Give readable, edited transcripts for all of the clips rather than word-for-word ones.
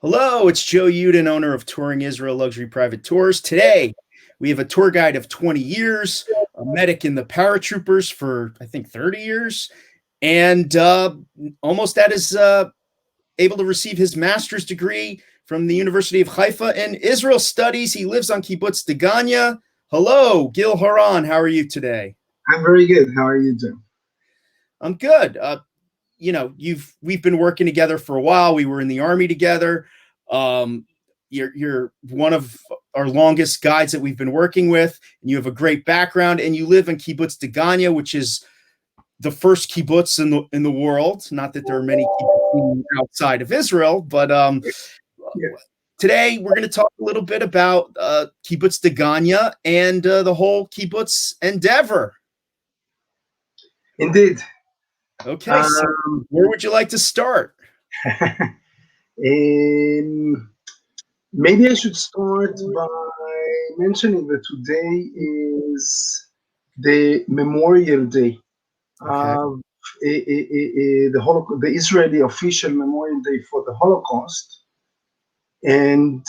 Hello, it's Joe Yudin, owner of Touring Israel Luxury Private Tours. Today, we have a tour guide of 20 years, a medic in the paratroopers for, I think, 30 years, and almost at his able to receive his master's degree from the University of Haifa in Israel Studies. He lives on Kibbutz Degania. Hello, Gil Haran. How are you today? I'm very good. How are you doing? I'm good. We've been working together for a while. We were in the Army together. Um, you're one of our longest guides that we've been working with, and you have a great background. And you live in Kibbutz Degania, which is the first kibbutz in the world. Not that there are many kibbutzim outside of Israel, but Yeah, today we're going to talk a little bit about Kibbutz Degania and the whole kibbutz endeavor. indeed. Okay, so where would you like to start? Maybe I should start by mentioning that today is the Memorial Day Okay. of the Israeli official Memorial Day for the Holocaust, and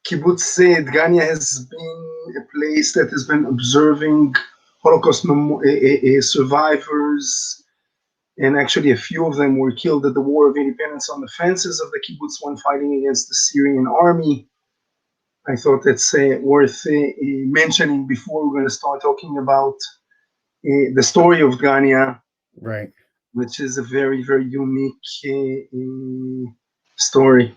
Kibbutz Dgania has been a place that has been observing Holocaust survivors, and actually a few of them were killed at the War of Independence on the fences of the kibbutz when fighting against the Syrian army. I thought that's worth mentioning before we're going to start talking about the story of Dgania, Right. which is a very, very unique story.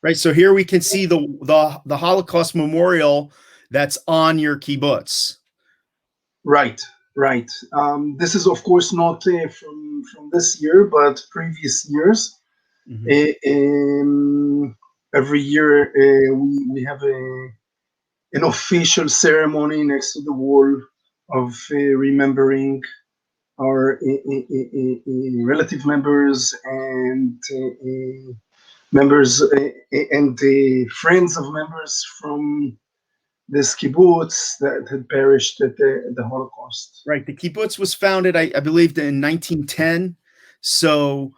Right. So here we can see the Holocaust memorial that's on your kibbutz. Right, right. This is, of course, not from this year, but previous years. Every year we have an official ceremony next to the wall of remembering our relative members and members and friends of members from this kibbutz that had perished at the Holocaust. Right. The kibbutz was founded, I believe, in 1910. So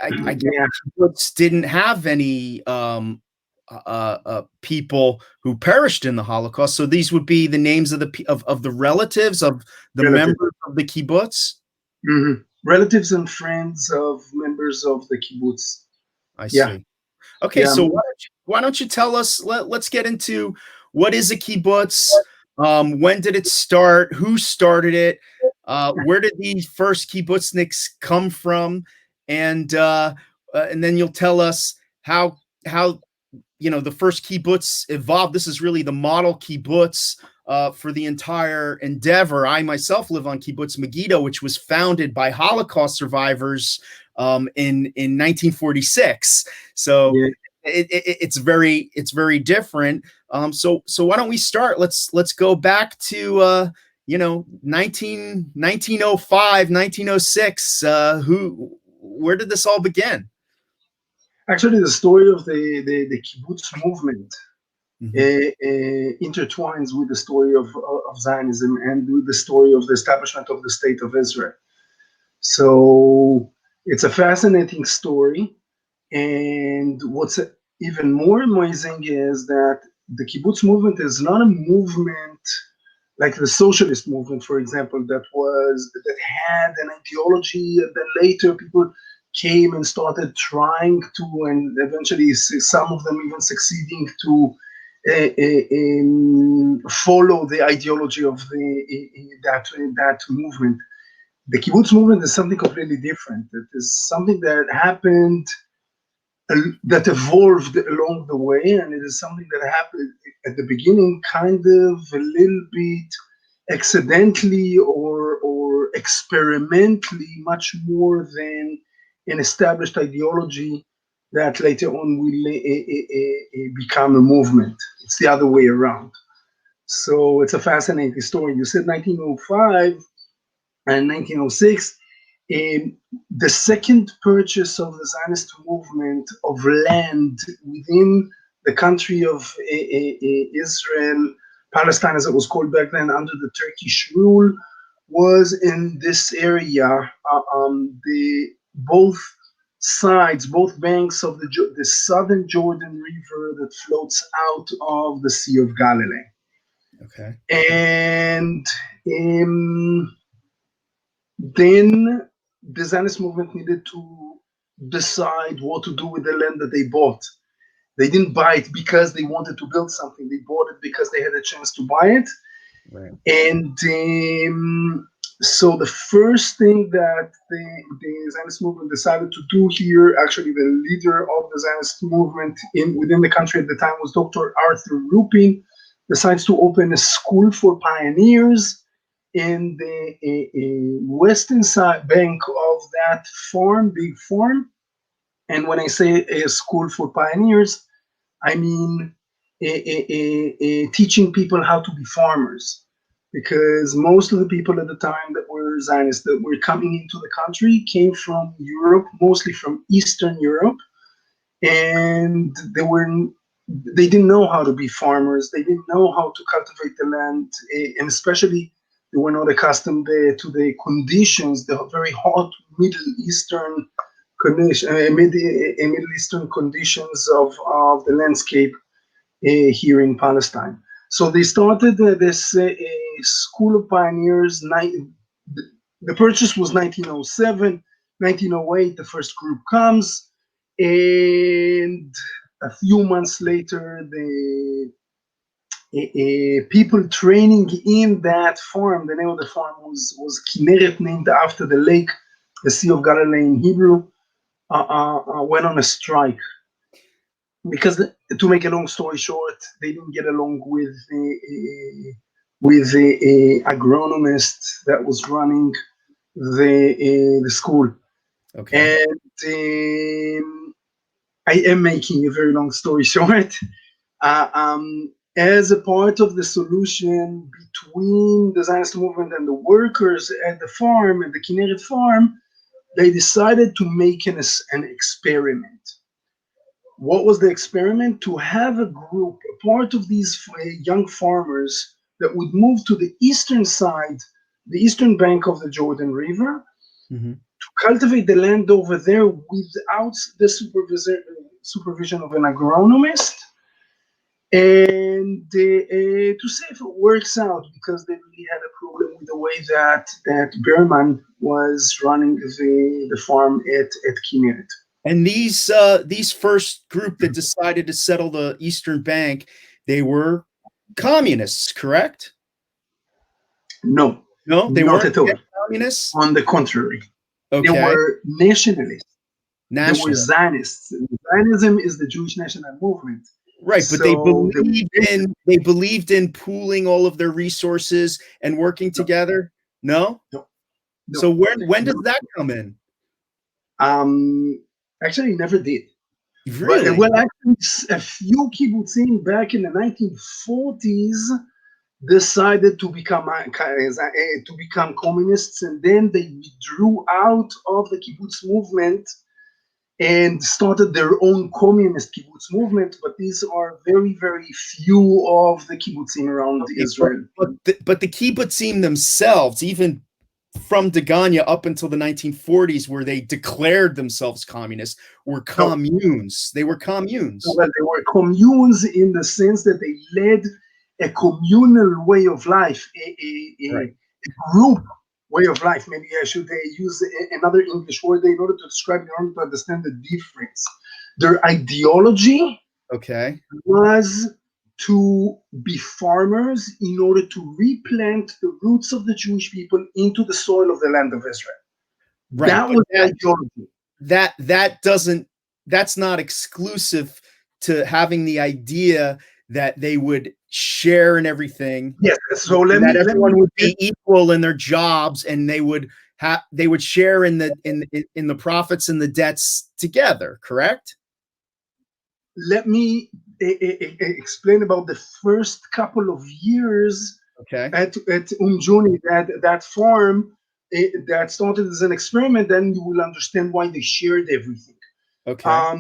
I guess Yeah, kibbutz didn't have any people who perished in the Holocaust. So these would be the names of the relatives of the relative. members of the kibbutz. Mm-hmm. Relatives and friends of members of the kibbutz. I Yeah, see. Okay, yeah. so why don't you tell us? Let's get into what is a kibbutz. When did it start? Who started it? Where did the first kibbutzniks come from? And then you'll tell us how the first kibbutz evolved. This is really the model kibbutz for the entire endeavor. I myself live on Kibbutz Megiddo, which was founded by Holocaust survivors in 1946. So Yeah. it's very different. So why don't we start? Let's go back to 1905, 1906. Where did this all begin? Actually, the story of the kibbutz movement intertwines with the story of Zionism and with the story of the establishment of the State of Israel. So it's a fascinating story. And what's even more amazing is that the kibbutz movement is not a movement like the socialist movement, for example, that had an ideology, and then later people came and started trying to, and eventually some of them even succeeding to follow the ideology of that movement. The kibbutz movement is something completely different. It is something that happened, that evolved along the way, and it is something that happened at the beginning kind of a little bit accidentally or experimentally, much more than an established ideology that later on will become a movement. It's the other way around. So it's a fascinating story. You said 1905 and 1906. The second purchase of the Zionist movement of land within the country of Israel, Palestine as it was called back then, under the Turkish rule, was in this area. The both sides, both banks of the southern Jordan River that floats out of the Sea of Galilee. Okay. And then the Zionist movement needed to decide what to do with the land that they bought. They didn't buy it because they wanted to build something. They bought it because they had a chance to buy it. Right. And so the first thing that the Zionist movement decided to do here, actually the leader of the Zionist movement within the country at the time was Dr. Arthur Rupin, decides to open a school for pioneers in the western side bank of that farm, big farm. And when I say a school for pioneers, I mean teaching people how to be farmers, because most of the people at the time that were Zionists that were coming into the country came from Europe, mostly from Eastern Europe, and they didn't know how to be farmers. They didn't know how to cultivate the land, and especially they were not accustomed to the conditions, the very hot Middle Eastern Middle Eastern conditions of the landscape here in Palestine. So they started this School of Pioneers. The purchase was 1907, 1908. The first group comes, and a few months later, the people training in that farm. The name of the farm was Kinneret, named after the lake, the Sea of Galilee in Hebrew. Went on a strike because, to make a long story short, they didn't get along with the agronomist that was running the school. Okay. And I am making a very long story short. As a part of the solution between the Zionist movement and the workers at the farm, at the Kinneret farm, they decided to make an experiment. What was the experiment? To have a group, a part of these young farmers that would move to the eastern side, the eastern bank of the Jordan River, Mm-hmm. to cultivate the land over there without the supervision of an agronomist, and to see if it works out, because they really had a problem with the way that Berman was running the farm at Kinneret. And these first group that decided to settle the Eastern Bank, they were communists, correct? No, No, they not weren't at all. communists. On the contrary, they Okay, were nationalists. They were national, Zionists. Zionism is the Jewish national movement. right? But So they believed in pooling all of their resources and working no, together. No. no, So no, when no. does that come in? Actually, never did. But Really? well, actually, a few kibbutzim back in the 1940s decided to become communists, and then they withdrew out of the kibbutz movement and started their own communist kibbutz movement. But these are very, very few of the kibbutzim around Okay, Israel. but the kibbutzim themselves, even from Degania up until the 1940s, where they declared themselves communists, were No, communes. They were communes. well, they were communes in the sense that they led a communal way of life, Right. a group way of life. Maybe I should use another English word in order to describe, in order to understand the difference. Their ideology Okay. was to be farmers in order to replant the roots of the Jewish people into the soil of the land of Israel. Right. That But was the ideology. that doesn't that's not exclusive to having the idea that they would share in everything. Yes. So let me Everyone would be equal in their jobs, and they would share in the profits and the debts together. Correct? let me explain about the first couple of years Okay. at Umjuni, that farm that started as an experiment. Then you will understand why they shared everything. Okay.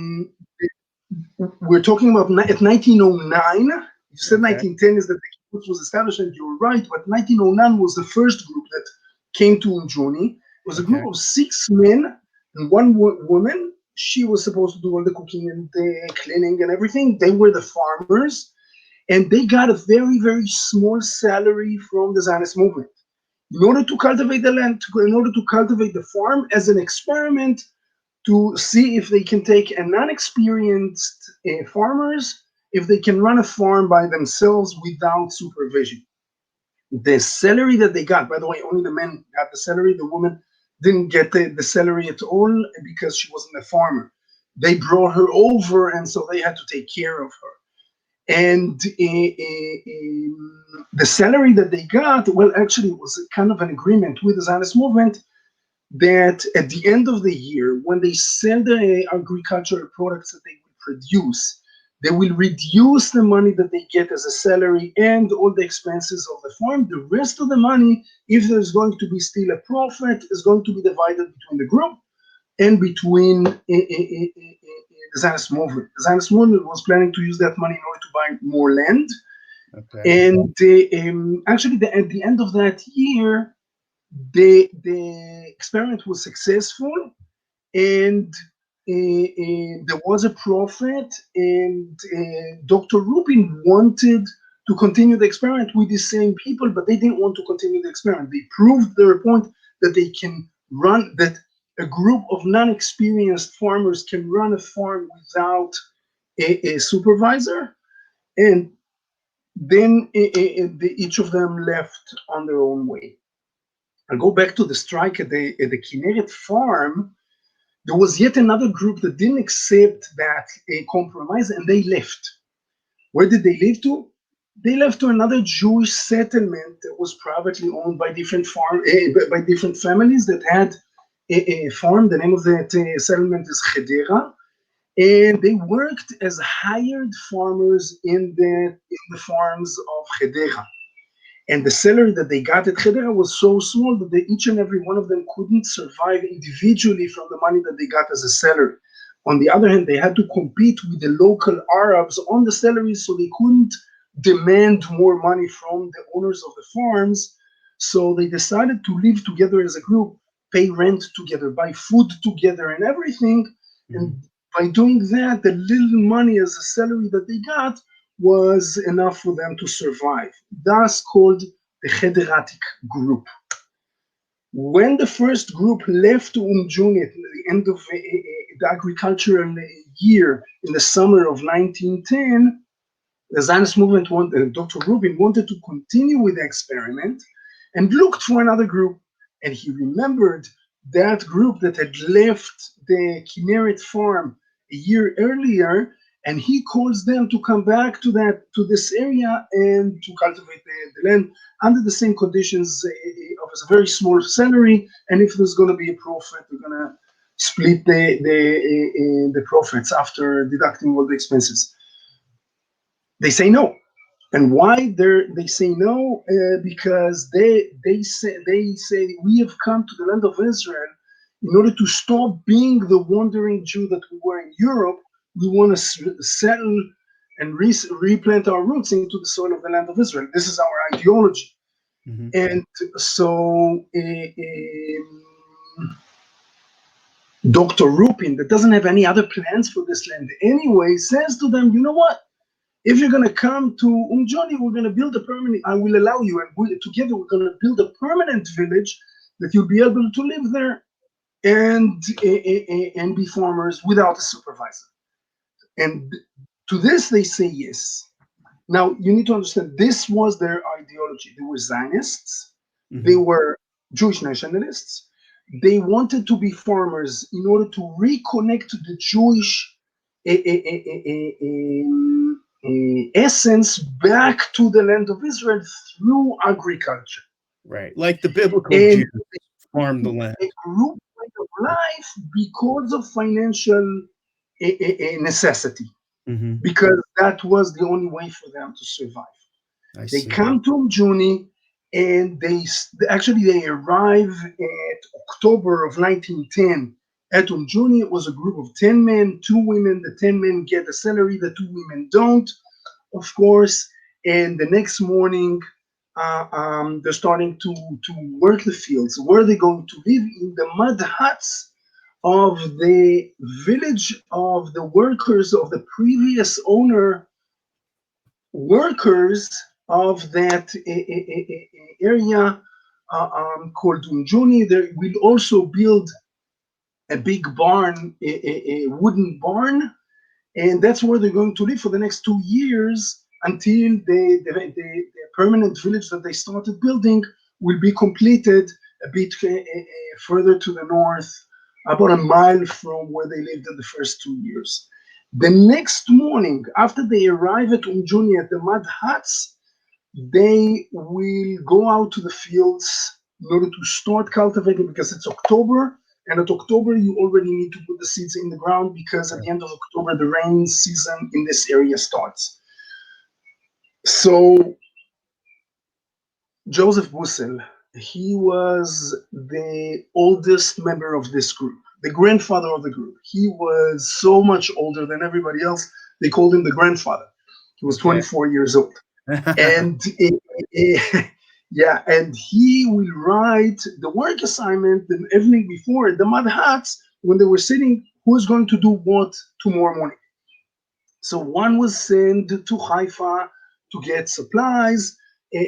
We're talking about at 1909. You said Okay. 1910 is that the kibbutz was established, and you're right. But 1909 was the first group that came to Unjuni. It was a Okay. group of 6 men and one woman. She was supposed to do all the cooking and the cleaning and everything. They were the farmers, and they got a very, very small salary from the Zionist movement in order to cultivate the land, in order to cultivate the farm as an experiment to see if they can take a non-experienced farmers, if they can run a farm by themselves without supervision. The salary that they got, by the way, only the men got the salary. The woman didn't get the salary at all because she wasn't a farmer. They brought her over, and so they had to take care of her. And the salary that they got, well, actually, it was kind of an agreement with the Zionist movement that at the end of the year, when they sell the agricultural products that they will produce, they will reduce the money that they get as a salary and all the expenses of the farm. The rest of the money, if there's going to be still a profit, is going to be divided between the group and between the Zionist movement. The Zionist movement was planning to use that money in order to buy more land. Okay. And actually, at the end of that year, the experiment was successful, and there was a profit, and Dr. Rubin wanted to continue the experiment with the same people, but they didn't want to continue the experiment. They proved their point that they can run, that a group of non-experienced farmers can run a farm without a supervisor, and then each of them left on their own way. I'll go back to the strike at the Kinneret farm. There was yet another group that didn't accept that compromise, and they left. Where did they leave to? They left to another Jewish settlement that was privately owned by different by different families that had a farm. The name of that settlement is Hedera, and they worked as hired farmers in the farms of Hedera. And the salary that they got at Hedera was so small that each and every one of them couldn't survive individually from the money that they got as a salary. On the other hand, they had to compete with the local Arabs on the salaries, so they couldn't demand more money from the owners of the farms. So they decided to live together as a group, pay rent together, buy food together, and everything. And by doing that, the little money as a salary that they got was enough for them to survive, thus called the Hederatic group. When the first group left Umjuni at the end of the agricultural year in the summer of 1910, the Zionist movement Dr. Rubin wanted to continue with the experiment and looked for another group. And he remembered that group that had left the Kinneret farm a year earlier, and he calls them to come back to this area and to cultivate the land under the same conditions of a very small salary. And if there's going to be a profit, they're going to split the profits after deducting all the expenses. They say no. And why they say no? Because they say we have come to the land of Israel in order to stop being the wandering Jew that we were in Europe. We want to settle and replant our roots into the soil of the land of Israel. This is our ideology. Mm-hmm. And so Dr. Rupin, that doesn't have any other plans for this land anyway, says to them, you know what? If you're going to come to Umjoni, we're going to build a permanent, I will allow you, and together we're going to build a permanent village that you'll be able to live there and be farmers without a supervisor. And to this, they say yes. Now, you need to understand, this was their ideology. They were Zionists. Mm-hmm. They were Jewish nationalists. They wanted to be farmers in order to reconnect to the Jewish essence back to the land of Israel through agriculture. Right, like the biblical Jews farmed the land. A group way of life because of financial necessity, mm-hmm. because that was the only way for them to survive. They come to Umjuni, and they arrive at October of 1910 at Umjuni. It was a group of 10 men, 2 women. The 10 men get a salary, the 2 women don't, of course. And the next morning, they're starting to work the fields. Where are they going to live? In the mud huts of the village of the workers of the previous owner, workers of that area called Unjuni. They will also build a big barn, a wooden barn, and that's where they're going to live for the next 2 years until the permanent village that they started building will be completed a bit further to the north, about a mile from where they lived in the first 2 years. The next morning, after they arrive at Unjuni at the mud huts, they will go out to the fields in order to start cultivating, because it's October, and at October you already need to put the seeds in the ground, because at the end of October the rain season in this area starts. So Joseph Bussel, he was the oldest member of this group, the grandfather of the group. He was so much older than everybody else, they called him the grandfather. He was 24 years old. And yeah, and he will write the work assignment the evening before at the mud huts when they were sitting, who's going to do what tomorrow morning. So one was sent to Haifa to get supplies.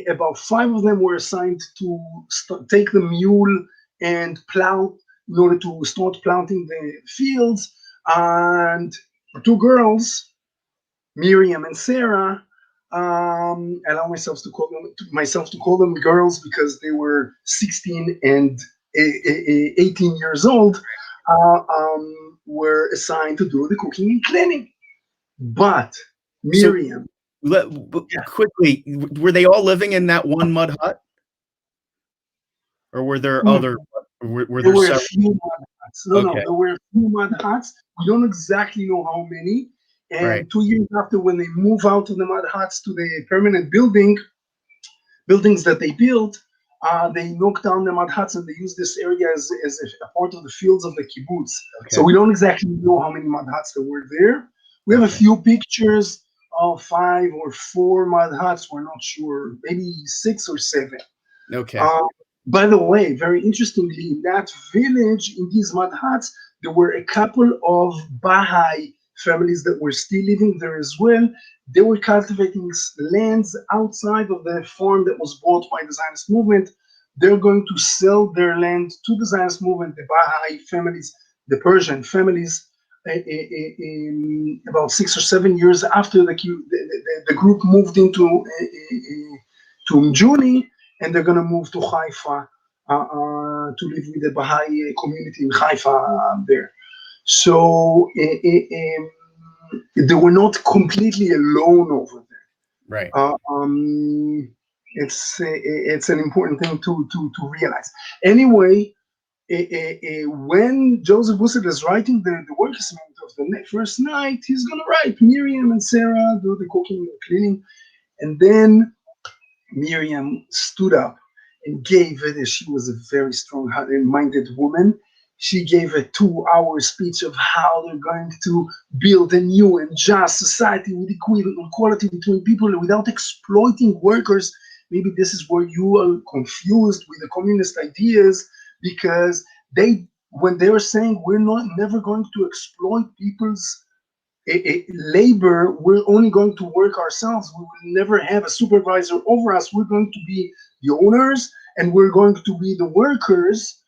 About 5 of them were assigned to take the mule and plow in order to start planting the fields. And 2 girls, Miriam and Sarah, allow myself to call them girls because they were 16 and 18 years old, were assigned to do the cooking and cleaning. But Miriam, quickly, were they all living in that one mud hut, or were there other? Were there a few mud huts? No, there were a few mud huts. We don't exactly know how many. And 2 years after, when they move out of the mud huts to the permanent buildings that they built, they knocked down the mud huts and they used this area as a part of the fields of the kibbutz. So we don't exactly know how many mud huts there were there. We have a few pictures of 5 or 4 mud huts. We're not sure, maybe 6 or 7. By the way, very interestingly, in that village, in these mud huts, there were a couple of Baha'i families that were still living there as well. They were cultivating lands outside of the farm that was bought by the Zionist movement. They're going to sell their land to the Zionist movement, the Baha'i families, the Persian families, about 6 or 7 years after the group moved into to Mjuni, and they're going to move to Haifa to live with the Baha'i community in Haifa there. So they were not completely alone over there. It's an important thing to realize. Anyway, when Joseph Bussel is writing the work assignment of the first night, he's going to write Miriam and Sarah do the cooking and cleaning, and then Miriam stood up and gave it, as she was a very strong-minded woman, she gave a 2-hour speech of how they're going to build a new and just society with equality between people without exploiting workers. Maybe this is where you are confused with the communist ideas, because when they were saying we're never going to exploit people's labor, we're only going to work ourselves. We will never have a supervisor over us. We're going to be the owners, and we're going to be the workers.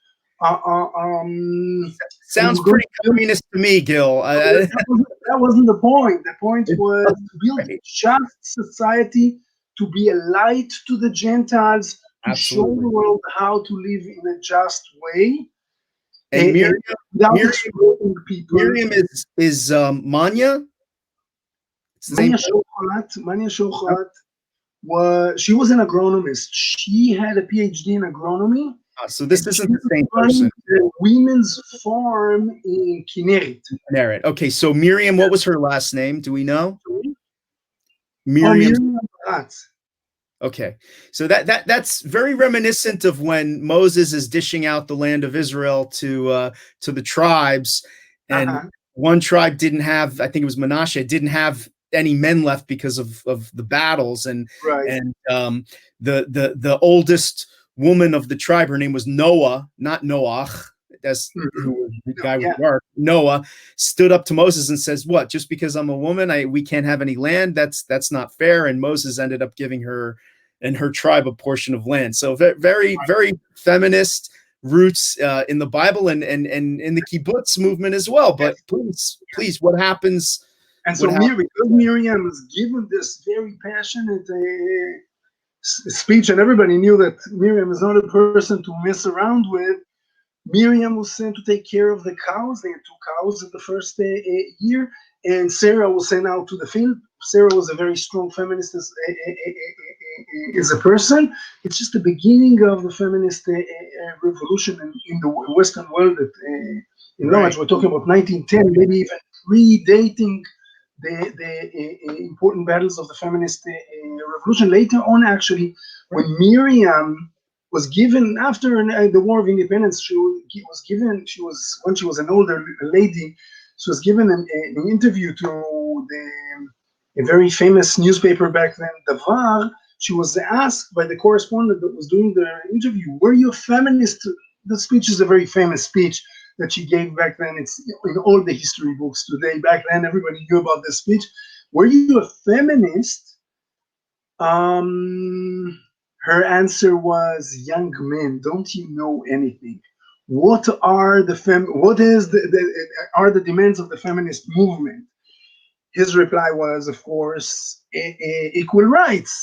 Sounds pretty communist to me, Gil. That wasn't the point. The point was to build a just society, to be a light to the Gentiles, to show the world how to live in a just way. And Miriam is Manya? Manya Shochat she was an agronomist. She had a PhD in agronomy. So this isn't the same person. The women's farm in Kinneret. Okay, so Miriam, what was her last name? Do we know? Miriam. Okay, so that's very reminiscent of when Moses is dishing out the land of Israel to the tribes, and one tribe didn't have, I think it was Manasseh, didn't have any men left because of the battles, and Right. the oldest woman of the tribe, her name was Noah, not Noach. That's who was the guy with the ark. Noah stood up to Moses and says, "What? Just because I'm a woman, we can't have any land? That's not fair." And Moses ended up giving her and her tribe a portion of land. So very, very feminist roots in the Bible and in the Kibbutz movement as well. But please, what happens? And so Miriam was given this very passionate speech, and everybody knew that Miriam is not a person to mess around with. Miriam was sent to take care of the cows. They had 2 cows in the first year, and Sarah was sent out to the field. Sarah was a very strong feminist as a person. It's just the beginning of the feminist revolution in the Western world. In large, we're talking about 1910, maybe even predating the important battles of the feminist revolution. Later on, actually, when Miriam was given, after the War of Independence, when she was an older lady, she was given an interview to a very famous newspaper back then, Davar. She was asked by the correspondent that was doing the interview, "Were you a feminist?" The speech is a very famous speech that she gave back then. It's in all the history books today. Back then, everybody knew about this speech. "Were you a feminist?" Her answer was, "Young men, don't you know anything? What are the are the demands of the feminist movement?" His reply was, of course, equal rights.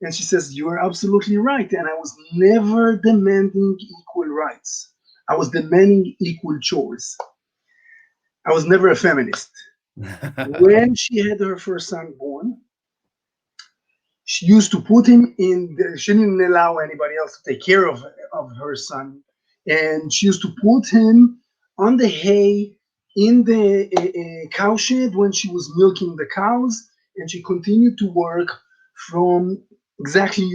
And she says, "You are absolutely right. And I was never demanding equal rights. I was demanding equal chores. I was never a feminist." When she had her first son born, she used to put him she didn't allow anybody else to take care of her son. And she used to put him on the hay in the cow shed when she was milking the cows. And she continued to work from exactly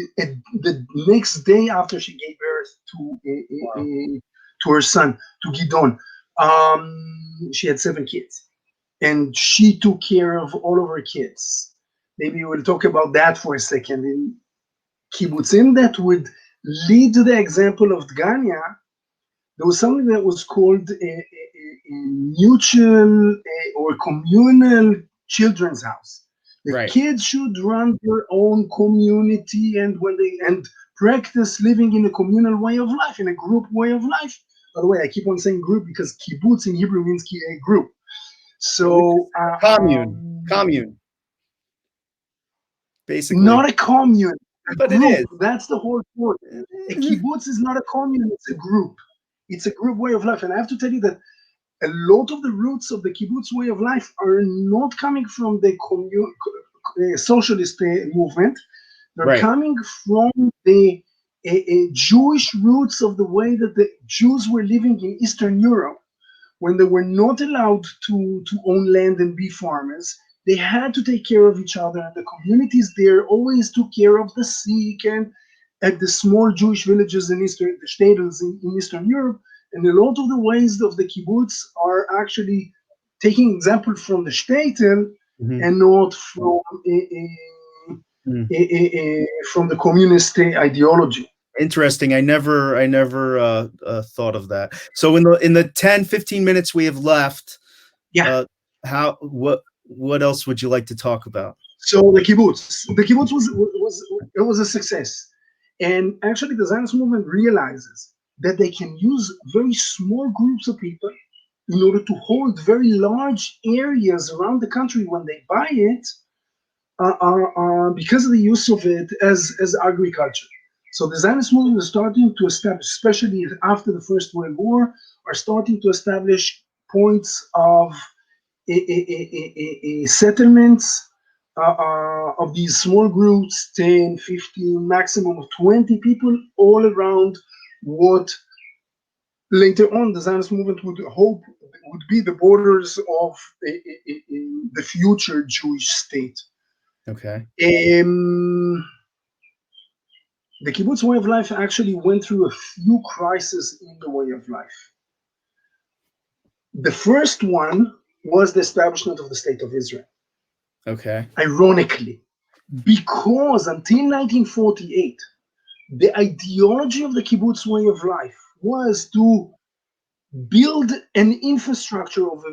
the next day after she gave birth to her son, to Gidon. She had 7 kids. And she took care of all of her kids. Maybe we'll talk about that for a second. In kibbutzim that would lead to the example of Dgania, there was something that was called a mutual or communal children's house. The kids should run their own community and practice living in a communal way of life, in a group way of life. By the way, I keep on saying group because kibbutz in Hebrew means a group. So commune. Basically, not a commune, but group. it is. That's the whole point. A kibbutz is not a commune; it's a group. It's a group way of life, and I have to tell you that a lot of the roots of the kibbutz way of life are not coming from the socialist movement. They're coming from the Jewish roots of the way that the Jews were living in Eastern Europe, when they were not allowed to own land and be farmers. They had to take care of each other, and the communities there always took care of the sick and at the small Jewish villages in the shtetls in Eastern Europe. And a lot of the ways of the kibbutz are actually taking example from the shtetl and not from from the communist ideology. Interesting. I never thought of that. So in the 10-15 minutes we have left, what else would you like to talk about? So the kibbutz was a success, and actually the Zionist movement realizes that they can use very small groups of people in order to hold very large areas around the country when they buy it, because of the use of it as agriculture. So the Zionist movement is starting to establish, especially after the First World War, are starting to establish points of settlements of these small groups, 10, 15, maximum of 20 people, all around what later on the Zionist movement would hope would be the borders of the future Jewish state. Okay. The kibbutz way of life actually went through a few crises in the way of life. The first one was the establishment of the State of Israel. Okay. ironically, because until 1948, the ideology of the kibbutz way of life was to build an infrastructure of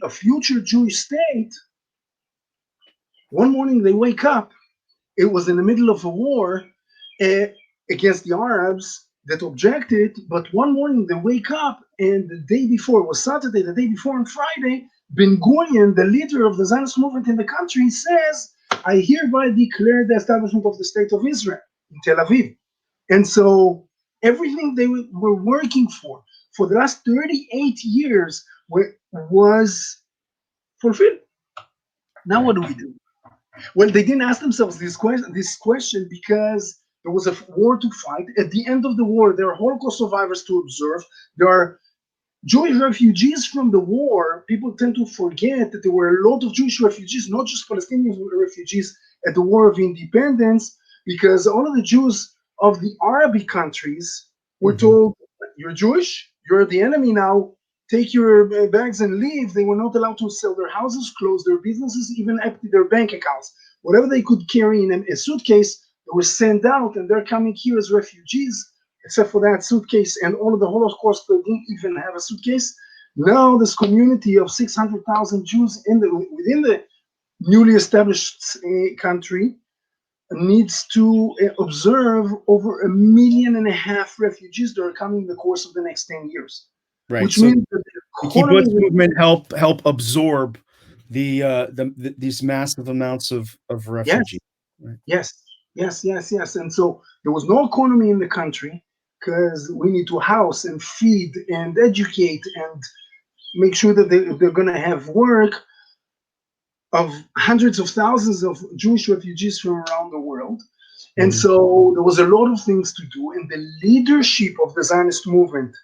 a future Jewish state. One morning they wake up, it was in the middle of a war uh, against the Arabs that objected, but one morning they wake up, and the day before, it was Saturday, the day before on Friday, Ben Gurion, the leader of the Zionist movement in the country, says, I hereby declare the establishment of the state of Israel in Tel Aviv. And so everything they were working for the last 38 years was fulfilled. Now Right. what do we do? Well, they didn't ask themselves this question because there was a war to fight. At the end of the war, there are Holocaust survivors to observe. There are Jewish refugees from the war. People tend to forget that there were a lot of Jewish refugees, not just Palestinian refugees, at the War of Independence, because all of the Jews of the Arabic countries were Mm-hmm. told, you're Jewish, you're the enemy now, take your bags and leave. They were not allowed to sell their houses, close their businesses, even empty their bank accounts. Whatever they could carry in a suitcase, they were sent out, and they're coming here as refugees, except for that suitcase, and all of the Holocaust, they didn't even have a suitcase. Now this community of 600,000 Jews within the newly established country needs to observe over 1.5 million refugees that are coming in the course of the next 10 years, Right. which So means that the the economy kibbutz movement help absorb these massive amounts of refugees. yes, Right. yes. And so there was no economy in the country because we need to house and feed and educate and make sure that they're going to have work of hundreds of thousands of Jewish refugees from around the world. And Mhm. so there was a lot of things to do. And the leadership of the Zionist movement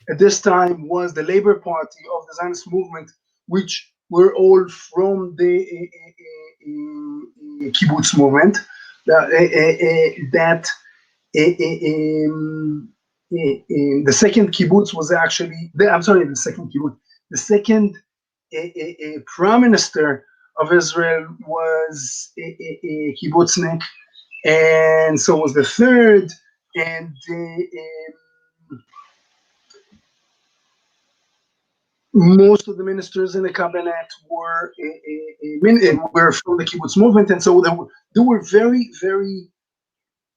at this time was the Labor Party of the Zionist movement, which were all from the Kibbutz movement. That the second kibbutz was actually, I'm sorry, the second kibbutz, the second prime minister of Israel was a kibbutznik, and so was the third, and most of the ministers in the cabinet were from the kibbutz movement, and so they were very, very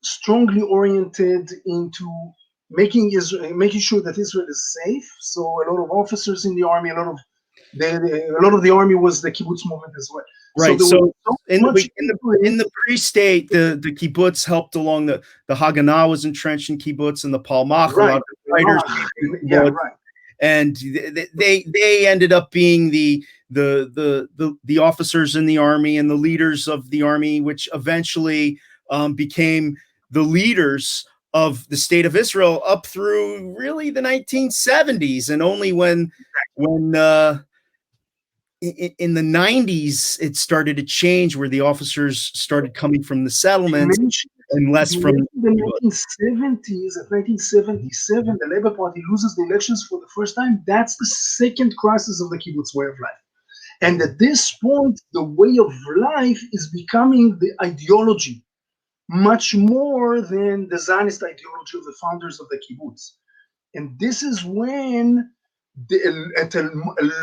strongly oriented into making sure that Israel is safe. So a lot of officers in the army, a lot of the army was the kibbutz movement as well. So Right. there was So so in much the into it. in the pre-state, the kibbutz helped along the Haganah was entrenched in kibbutz, and the Palmach, a lot Right, of fighters in yeah, kibbutz, right. and they ended up being the officers in the army and the leaders of the army, which eventually became the leaders of the state of Israel up through really the 1970s, and only when in the 90s it started to change, where the officers started coming from the You settlements mentioned, and less you from mentioned the 1970s. At 1977, the Labor Party loses the elections for the first time. That's the second crisis of the kibbutz way of life. And at this point, the way of life is becoming the ideology much more than the Zionist ideology of the founders of the kibbutz. And this is when at a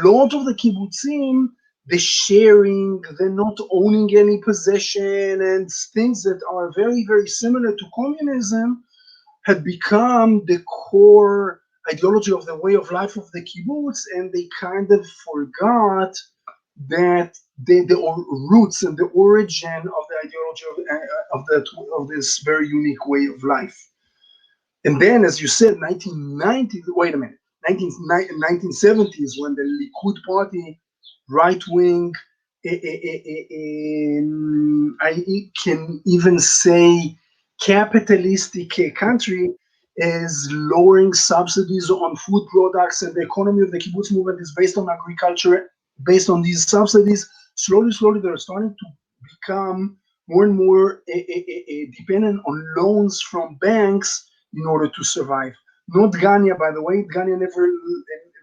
lot of the kibbutzim, the sharing, the not owning any possession, and things that are very, very similar to communism had become the core ideology of the way of life of the kibbutz, and they kind of forgot that the roots and the origin of the ideology of this very unique way of life. And then, as you said, 1990, wait a minute, 1970s, when the Likud party, right wing, I can even say capitalistic country, is lowering subsidies on food products, and the economy of the kibbutz movement is based on agriculture, based on these subsidies. Slowly, they're starting to become more and more dependent on loans from banks in order to survive. Not Ganya, by the way. Ganya never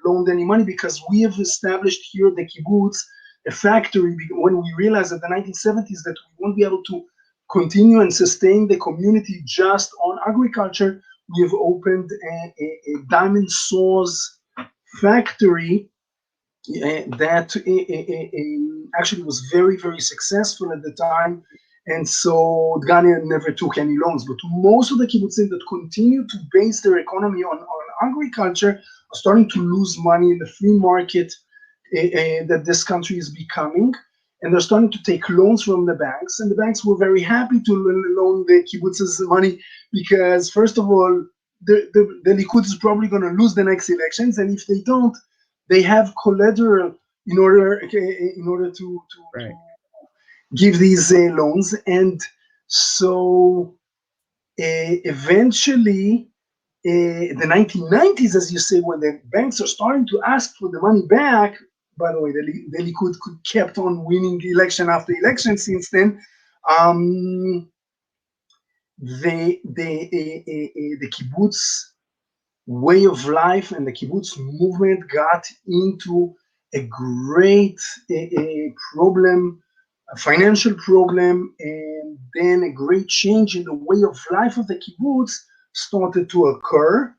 loaned any money because we have established here the kibbutz a factory when we realized in the 1970s that we won't be able to continue and sustain the community just on agriculture. We have opened a diamond saws factory that actually was very, very successful at the time. And so Dgania never took any loans. But most of the kibbutzim that continue to base their economy on agriculture are starting to lose money in the free market that this country is becoming. And they're starting to take loans from the banks. And the banks were very happy to loan the kibbutzes money because, first of all, the Likud is probably going to lose the next elections. And if they don't, they have collateral in order to Right. give these loans. And so eventually, the 1990s, as you say, when the banks are starting to ask for the money back, by the way, the Likud kept on winning election after election since then. The kibbutz way of life and the kibbutz movement got into a great problem, a financial problem, and then a great change in the way of life of the kibbutz started to occur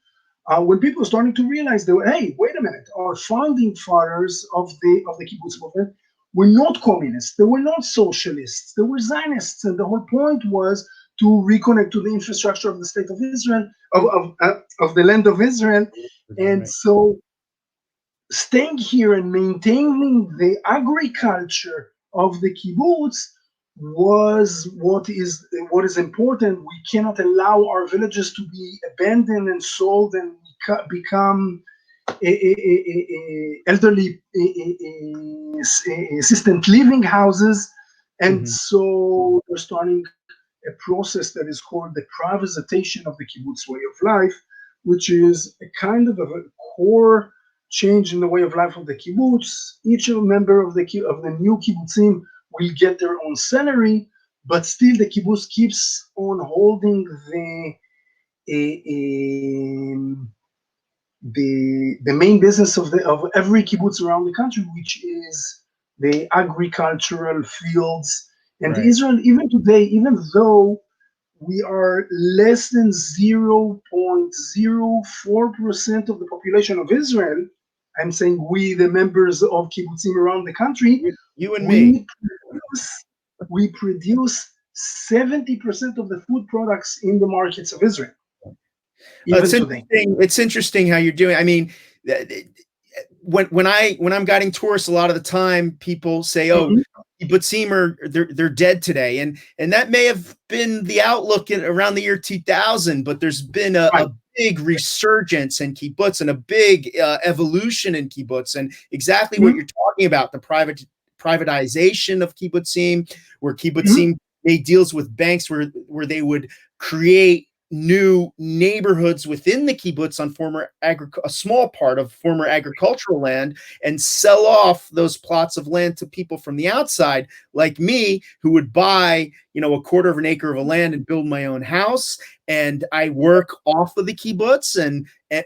when people are starting to realize that, hey, wait a minute, our founding fathers of the kibbutz movement were not communists, they were not socialists, they were Zionists, and the whole point was to reconnect to the infrastructure of the state of Israel, of the land of Israel. And Right. so staying here and maintaining the agriculture of the kibbutz was what is important. We cannot allow our villages to be abandoned and sold and become elderly assistant living houses. And so they're starting a process that is called the privatization of the kibbutz way of life, which is a kind of a core change in the way of life of the kibbutz. Each member of the new kibbutzim will get their own salary, but still the kibbutz keeps on holding the main business of every kibbutz around the country, which is the agricultural fields. And Right. Israel, even today, even though we are less than 0.04% of the population of Israel, I'm saying we, the members of kibbutzim around the country, You and me. we produce 70% of the food products in the markets of Israel, even It's today. interesting. It's interesting how you're doing. I mean, when I'm guiding tourists, a lot of the time people say, "Oh, kibbutzim they're dead today," and that may have been the outlook around the year 2000. But there's been a big resurgence in kibbutz and a big evolution in kibbutz, and exactly what you're talking about, the privatization of kibbutzim, where kibbutzim made deals with banks where they would create new neighborhoods within the kibbutz on a small part of former agricultural land and sell off those plots of land to people from the outside like me, who would buy, a quarter of an acre of land and build my own house. And I work off of the kibbutz,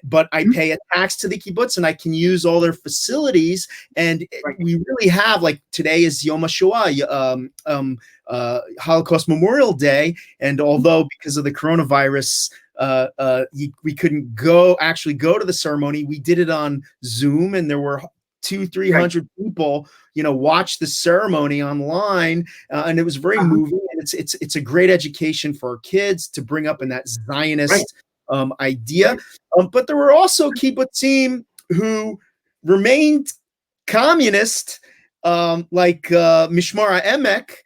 but I pay a tax to the kibbutz and I can use all their facilities. And we really have, like, today is Yom HaShoah, Holocaust Memorial Day. And although because of the coronavirus, we couldn't actually go to the ceremony, we did it on Zoom, and there were 200-300 people, watch the ceremony online, and it was very moving. And it's a great education for our kids to bring up in that Zionist idea. But there were also kibbutzim who remained communist, like Mishmar HaEmek,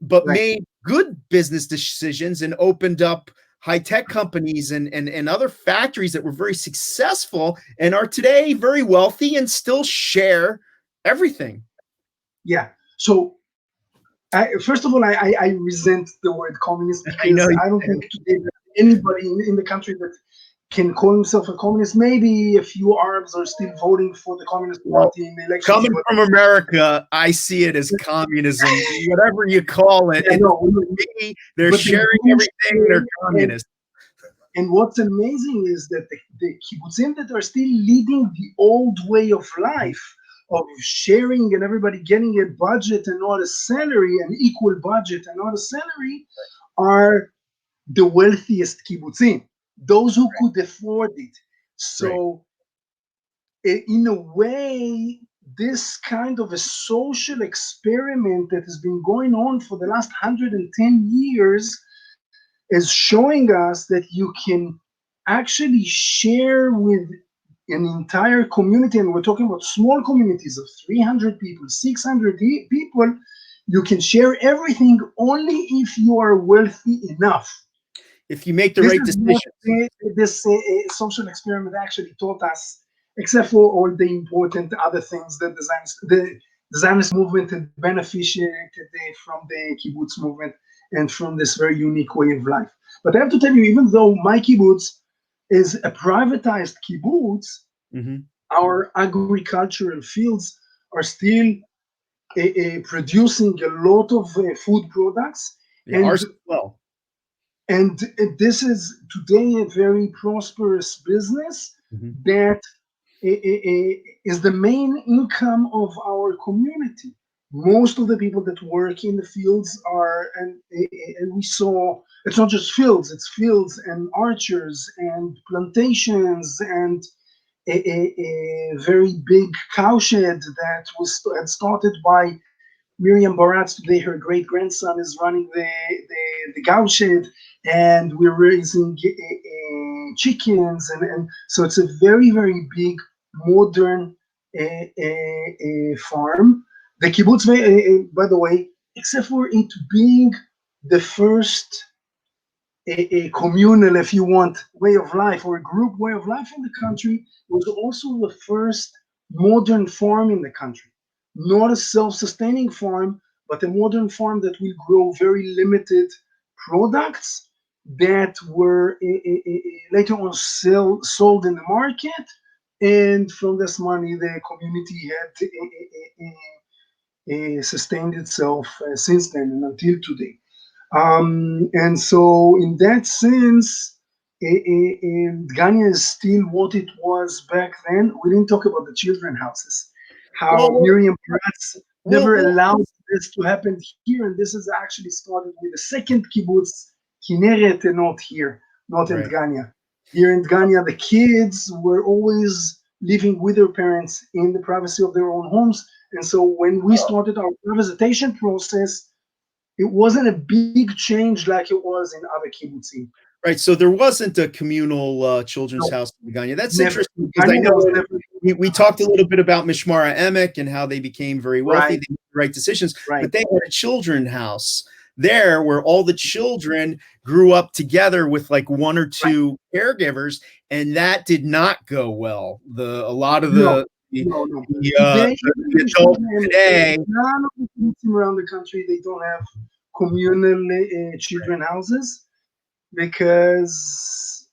but made good business decisions and opened up high-tech companies and other factories that were very successful and are today very wealthy and still share everything. Yeah. So first of all, I resent the word communist, because I don't think today anybody in the country that can call himself a communist. Maybe a few Arabs are still voting for the Communist Party in the elections. Coming from America, I see it as communism, whatever you call it. They're sharing everything. They're communists. And what's amazing is that the kibbutzim that are still leading the old way of life of sharing and everybody getting a budget and not a salary, an equal budget and not a salary, are the wealthiest kibbutzim, those who could afford it. Right. So, in a way, this kind of a social experiment that has been going on for the last 110 years is showing us that you can actually share with an entire community, and we're talking about small communities of 300 people, 600 people. You can share everything only if you are wealthy enough. If you make the This right is what decisions. this social experiment actually taught us, except for all the important other things that the Zionist movement had benefited from the kibbutz movement and from this very unique way of life. But I have to tell you, even though my kibbutz is a privatized kibbutz, Mhm. our agricultural fields are still producing a lot of food products, Yeah, and ours as well. and this is today a very prosperous business Mhm. that is the main income of our community. Most of the people that work in the fields are, and we saw, it's not just fields, it's fields and orchards and plantations and a very big cowshed that was had started by Miriam Baratz. Today her great grandson is running the cowshed, and we're raising chickens, and so it's a very big modern farm. The kibbutz, by the way, except for it being the first a communal, if you want, way of life, or a group way of life in the country, it was also the first modern farm in the country. Not a self-sustaining farm, but a modern farm that will grow very limited products that were later on sold in the market. And from this money, the community had sustained itself since then and until today. And so, in that sense, Ghana is still what it was back then. We didn't talk about the children houses, how Well, Miriam Peretz we'll never we'll allowed this to happen here, and this is actually started with the second kibbutz, Kinneret, and not here, not in right. Ghana. Here in Ghana, the kids were always living with their parents in the privacy of their own homes. And so, when we Oh, started our privatization process, it wasn't a big change like it was in other kibbutzim. right. So there wasn't a communal children's No, house in Uganda. That's never. interesting because I Ghana, know there was never we a talked a house. little bit about Mishmara Emek and how they became very wealthy. Right, They made the right decisions, right. but they had a children's house there where all the children grew up together with like one or Right. two caregivers, and that did not go well. A lot of No, the, no. the, uh, Today, the, even the before adults the today, none of the kibbutzim around the country, they don't have communal children houses because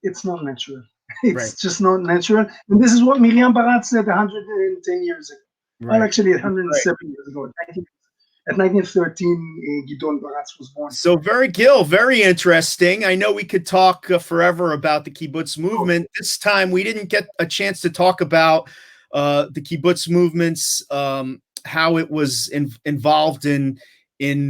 it's not natural. right, It's just not natural. And this is what Miriam Barat said 110 years ago. Well, right. actually, Right. 107 years ago. At 1913, Gidon Barat was born. So Gil, very interesting. I know we could talk forever about the kibbutz Oh, movement. This time we didn't get a chance to talk about the kibbutz movements, how it was involved in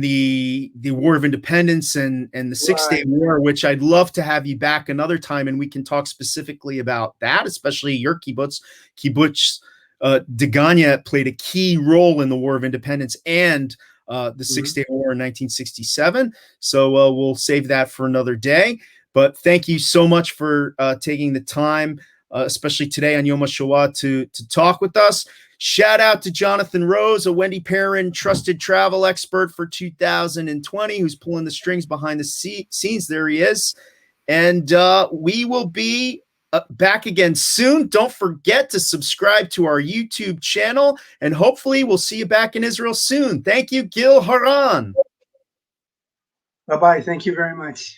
the War of Independence and the 6 Day right. War, which I'd love to have you back another time and we can talk specifically about that, especially your kibbutz. Kibbutz Degania played a key role in the War of Independence and the 6 Day War in 1967. So we'll save that for another day. But thank you so much for taking the time, especially today on Yom HaShoah, to talk with us. Shout out to Jonathan Rose, a Wendy Perrin trusted travel expert for 2020, who's pulling the strings behind the scenes. There he is. And we will be back again soon. Don't forget to subscribe to our YouTube channel, and hopefully we'll see you back in Israel soon. Thank you, Gil Haran. Bye-bye. Thank you very much.